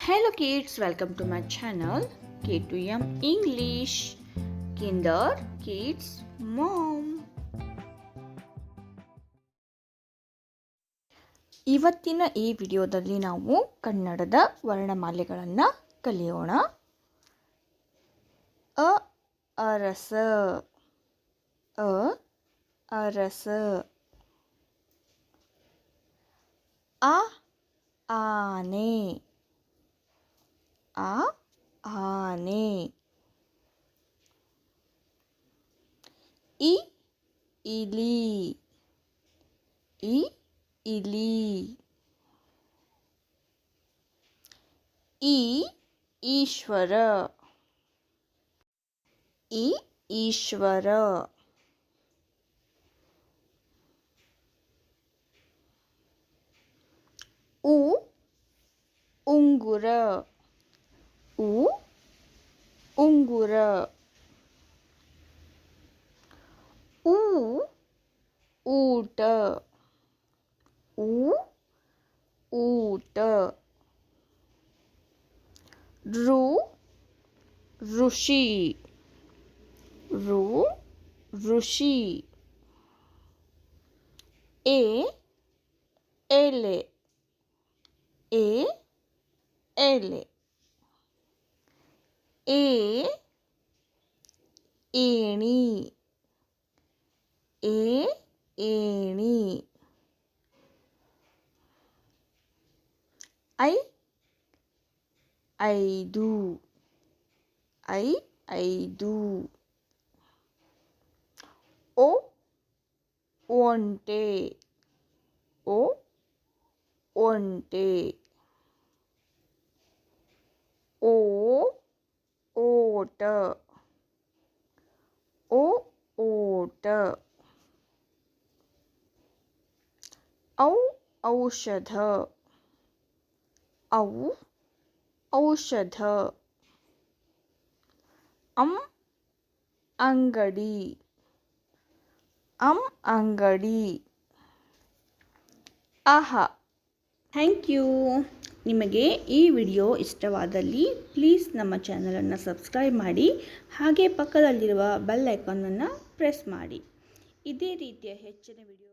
Hello kids, welcome to my channel K2M English Kinder Kids Mom. ಇವತ್ತಿನ ಈ ವಿಡಿಯೋದಲ್ಲಿ ನಾವು ಕನ್ನಡದ ವರ್ಣಮಾಲೆಗಳನ್ನು ಕಲಿಯೋಣ. ಅ ಅರಸ, ಅ ಅರಸ. ಆ ಆನೆ, ಆ ಆನೆ. ಇ ಇಲಿ, ಇ ಇಲಿ. ಈ ಈಶ್ವರ, ಈ ಈಶ್ವರ. ಉ ಉಂಗುರ, ಉ ಉಂಗುರ. ಊ ಊಟ, ಊ ಊಟ. ಋ ಋಷಿ, ಋ ಋಷಿ. ಎ ಎಲೆ, ಎ ಎಲೆ. ಏ ಏಣಿ, ಏ ಏಣಿ. ಐ ಐದು, ಐ ಐದು. ಓ ಒಂಟೆ, ಓ ಒಂಟೆ. ಓ ಓಟ, ಓ ಓಟ. ಔ ಔಷಧ, ಔ ಔಷಧ. ಅಂ ಅಂಗಡಿ, ಅಂ ಅಂಗಡಿ. ಆಹಾ. Thank you. ನಿಮಗೆ ಈ ವಿಡಿಯೋ ಇಷ್ಟವಾದಲ್ಲಿ ಪ್ಲೀಸ್ ನಮ್ಮ ಚಾನಲನ್ನು ಸಬ್ಸ್ಕ್ರೈಬ್ ಮಾಡಿ, ಹಾಗೆ ಪಕ್ಕದಲ್ಲಿರುವ ಬೆಲ್ ಐಕಾನನ್ನು ಪ್ರೆಸ್ ಮಾಡಿ. ಇದೇ ರೀತಿಯ ಹೆಚ್ಚಿನ ವಿಡಿಯೋ